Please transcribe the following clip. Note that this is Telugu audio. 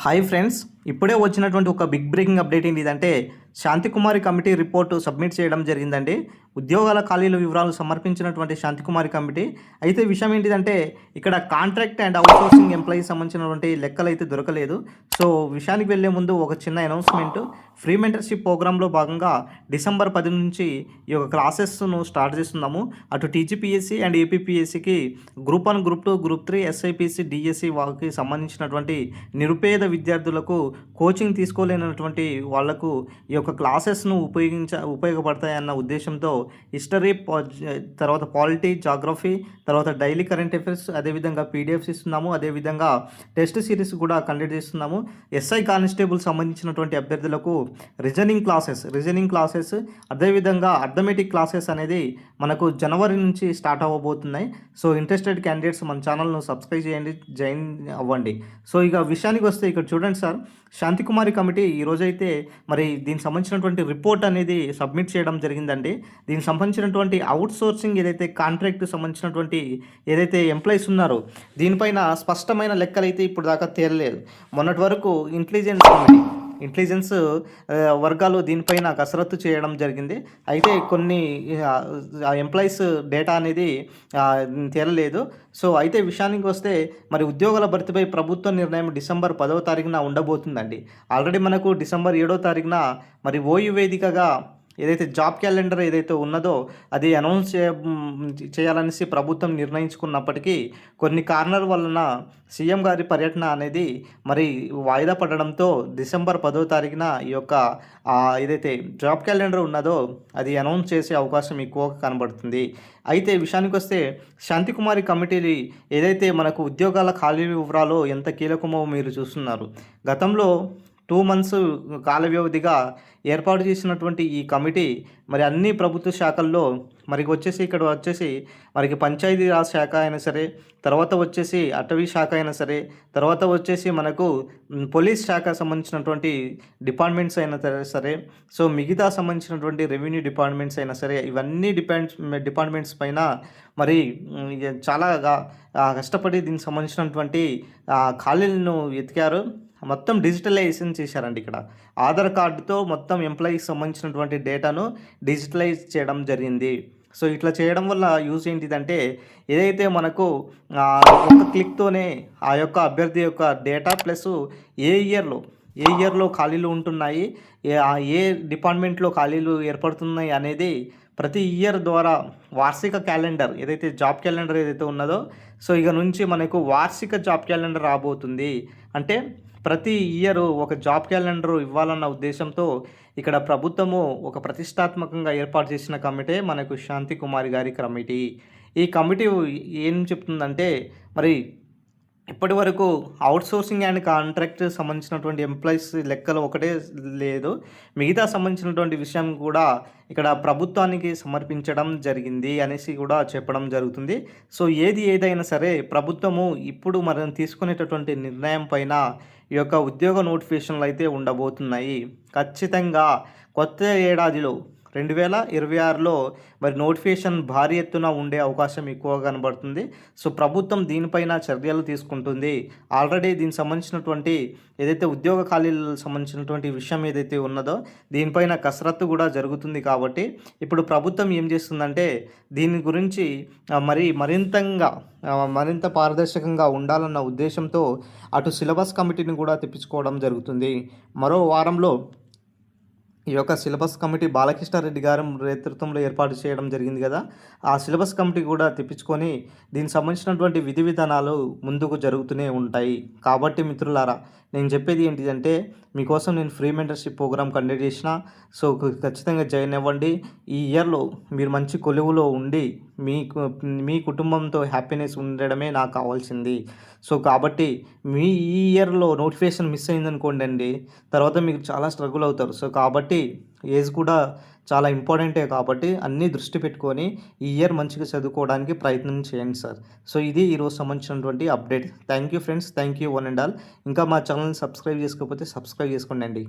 హాయ్ ఫ్రెండ్స్, ఇప్పుడే వచ్చినటువంటి ఒక బిగ్ బ్రేకింగ్ అప్డేట్ ఏంటిదంటే శాంతికుమారి కమిటీ రిపోర్టు సబ్మిట్ చేయడం జరిగిందండి. ఉద్యోగాల ఖాళీల వివరాలు సమర్పించినటువంటి శాంతికుమారి కమిటీ అయితే విషయం ఏంటిదంటే ఇక్కడ కాంట్రాక్ట్ అండ్ అవుట్సోర్సింగ్ ఎంప్లాయీస్ సంబంధించినటువంటి లెక్కలు అయితే దొరకలేదు. సో విషయానికి వెళ్ళే ముందు ఒక చిన్న అనౌన్స్మెంట్. ఫ్రీ మెంటర్షిప్ ప్రోగ్రాంలో భాగంగా డిసెంబర్ 10 నుంచి ఈ యొక్క క్లాసెస్ను స్టార్ట్ చేస్తున్నాము. అటు టీజీపీఎస్సీ అండ్ ఏపీపీఎస్సీకి group 1, group 2, group 3, SIPC, DSC వాళ్ళకి సంబంధించినటువంటి నిరుపేద విద్యార్థులకు కోచింగ్ తీసుకోలేనటువంటి వాళ్లకు ఈ యొక్క క్లాసెస్ను ఉపయోగపడతాయన్న ఉద్దేశంతో హిస్టరీ, తర్వాత పాలిటీ, జాగ్రఫీ, తర్వాత డైలీ కరెంట్ అఫైర్స్, అదేవిధంగా పీడిఎఫ్స్ ఇస్తున్నాము. అదేవిధంగా టెస్ట్ సిరీస్ కూడా కండక్ట్ చేస్తున్నాము. ఎస్ఐ కానిస్టేబుల్ సంబంధించినటువంటి అభ్యర్థులకు రీజనింగ్ క్లాసెస్ అదేవిధంగా అర్థమెటిక్ క్లాసెస్ అనేది మనకు జనవరి నుంచి స్టార్ట్ అవ్వబోతున్నాయి. సో ఇంట్రెస్టెడ్ క్యాండిడేట్స్ మన ఛానల్ను సబ్స్క్రైబ్ చేయండి, జాయిన్ అవ్వండి. సో ఇక విషయానికి వస్తే ఇక్కడ చూడండి సార్, శాంతికుమారి కమిటీ ఈరోజైతే మరి దీనికి సంబంధించినటువంటి రిపోర్ట్ అనేది సబ్మిట్ చేయడం జరిగిందండి. దీనికి సంబంధించినటువంటి అవుట్ సోర్సింగ్ ఏదైతే కాంట్రాక్ట్ సంబంధించినటువంటి ఏదైతే ఎంప్లాయీస్ ఉన్నారో దీనిపైన స్పష్టమైన లెక్కలు అయితే ఇప్పుడు దాకా తేలలేదు. మొన్నటి వరకు ఇంటెలిజెన్స్ వర్గాలు దీనిపైన కసరత్తు చేయడం జరిగింది. అయితే కొన్ని ఎంప్లాయీస్ డేటా అనేది తేలలేదు. సో అయితే విషయానికి వస్తే మరి ఉద్యోగాల భర్తీపై ప్రభుత్వ నిర్ణయం డిసెంబర్ 10వ తారీఖున ఉండబోతుందండి. ఆల్రెడీ మనకు డిసెంబర్ 7వ తారీఖున మరి ఓయూ వేదికగా ఏదైతే జాబ్ క్యాలెండర్ ఏదైతే ఉన్నదో అది అనౌన్స్ చేయాలనేసి ప్రభుత్వం నిర్ణయించుకున్నప్పటికీ కొన్ని కారణాల వలన సీఎం గారి పర్యటన అనేది మరి వాయిదా పడడంతో డిసెంబర్ 10వ తారీఖున ఈ యొక్క ఏదైతే జాబ్ క్యాలెండర్ ఉన్నదో అది అనౌన్స్ చేసే అవకాశం ఎక్కువగా కనబడుతుంది. అయితే విషయానికి వస్తే శాంతికుమారి కమిటీ ఏదైతే మనకు ఉద్యోగాల ఖాళీ వివరాలు ఎంత కీలకమో మీరు చూస్తున్నారు. గతంలో 2 months కాల వ్యవధిగా ఏర్పాటు చేసినటువంటి ఈ కమిటీ మరి అన్ని ప్రభుత్వ శాఖల్లో ఇక్కడ వచ్చేసి మనకి పంచాయతీరాజ్ శాఖ అయినా సరే, తర్వాత వచ్చేసి అటవీ శాఖ అయినా సరే, తర్వాత వచ్చేసి మనకు పోలీస్ శాఖ సంబంధించినటువంటి డిపార్ట్మెంట్స్ అయినా సరే, సో మిగతా సంబంధించినటువంటి రెవెన్యూ డిపార్ట్మెంట్స్ అయినా సరే, ఇవన్నీ డిపార్ట్మెంట్స్ పైన మరి చాలా కష్టపడి దీనికి సంబంధించినటువంటి ఖాళీలను వెతికారు. మొత్తం డిజిటలైజేషన్ చేశారండి. ఇక్కడ ఆధార్ కార్డుతో మొత్తం ఎంప్లాయీకి సంబంధించినటువంటి డేటాను డిజిటలైజ్ చేయడం జరిగింది. సో ఇట్లా చేయడం వల్ల యూజ్ ఏంటిదంటే ఏదైతే మనకు ఒక క్లిక్తోనే ఆ యొక్క అభ్యర్థి యొక్క డేటా ప్లస్ ఏ ఇయర్లో ఖాళీలు ఉంటున్నాయి, ఏ డిపార్ట్మెంట్లో ఖాళీలు ఏర్పడుతున్నాయి అనేది ప్రతి ఇయర్ ద్వారా వార్షిక క్యాలెండర్ ఏదైతే జాబ్ క్యాలెండర్ ఏదైతే ఉన్నదో సో ఇక నుంచి మనకు వార్షిక జాబ్ క్యాలెండర్ రాబోతుంది. అంటే ప్రతి ఇయర్ ఒక జాబ్ క్యాలెండర్ ఇవ్వాలన్న ఉద్దేశంతో ఇక్కడ ప్రభుత్వము ఒక ప్రతిష్టాత్మకంగా ఏర్పాటు చేసిన కమిటీ మనకు శాంతికుమారి గారి కమిటీ. ఈ కమిటీ ఏం చెప్తుందంటే మరి ఇప్పటి వరకు అవుట్సోర్సింగ్ అండ్ కాంట్రాక్ట్ సంబంధించినటువంటి ఎంప్లాయీస్ లెక్కలు ఒకటే లేదు, మిగతా సంబంధించినటువంటి విషయం కూడా ఇక్కడ ప్రభుత్వానికి సమర్పించడం జరిగింది అనేసి కూడా చెప్పడం జరుగుతుంది. సో ఏదైనా సరే ప్రభుత్వము ఇప్పుడు మనం తీసుకునేటటువంటి నిర్ణయం పైన ఈ యొక్క ఉద్యోగ నోటిఫికేషన్లు అయితే ఉండబోతున్నాయి. ఖచ్చితంగా కొత్త ఏడాదిలో 2026లో మరి నోటిఫికేషన్ భారీ ఎత్తున ఉండే అవకాశం ఎక్కువగా కనబడుతుంది. సో ప్రభుత్వం దీనిపైన చర్యలు తీసుకుంటుంది. ఆల్రెడీ దీనికి సంబంధించినటువంటి ఏదైతే ఉద్యోగ ఖాళీలకు సంబంధించినటువంటి విషయం ఏదైతే ఉన్నదో దీనిపైన కసరత్తు కూడా జరుగుతుంది. కాబట్టి ఇప్పుడు ప్రభుత్వం ఏం చేస్తుందంటే దీని గురించి మరింత పారదర్శకంగా ఉండాలన్న ఉద్దేశంతో అటు సిలబస్ కమిటీని కూడా తెప్పించుకోవడం జరుగుతుంది. మరో వారంలో ఈ యొక్క సిలబస్ కమిటీ బాలకృష్ణారెడ్డి గారి నేతృత్వంలో ఏర్పాటు చేయడం జరిగింది కదా, ఆ సిలబస్ కమిటీ కూడా తెప్పించుకొని దీనికి సంబంధించినటువంటి విధి విధానాలు ముందుకు జరుగుతూనే ఉంటాయి. కాబట్టి మిత్రులారా, నేను చెప్పేది ఏంటిదంటే మీకోసం నేను ఫ్రీ మెంటర్షిప్ ప్రోగ్రామ్ కండక్ట్ చేసిన. సో ఖచ్చితంగా జాయిన్ అవ్వండి. ఈ ఇయర్లో మీరు మంచి కొలువులో ఉండి మీ కుటుంబంతో హ్యాపీనెస్ ఉండడమే నాకు కావాల్సింది. సో కాబట్టి ఈ ఇయర్లో నోటిఫికేషన్ మిస్ అయిందనుకోండి అండి, తర్వాత మీకు చాలా స్ట్రగుల్ అవుతారు. సో కాబట్టి ఏజ్ కూడా చాలా ఇంపార్టెంటే. కాబట్టి అన్నీ దృష్టి పెట్టుకొని ఈ ఇయర్ మంచిగా చదువుకోవడానికి ప్రయత్నం చేయండి సార్. సో ఇది ఈరోజు సంబంధించినటువంటి update. Thank you friends, thank you one and all. ఇంకా మా ఛానల్ని సబ్స్క్రైబ్ చేసుకోకపోతే సబ్స్క్రైబ్ చేసుకోండి అండి.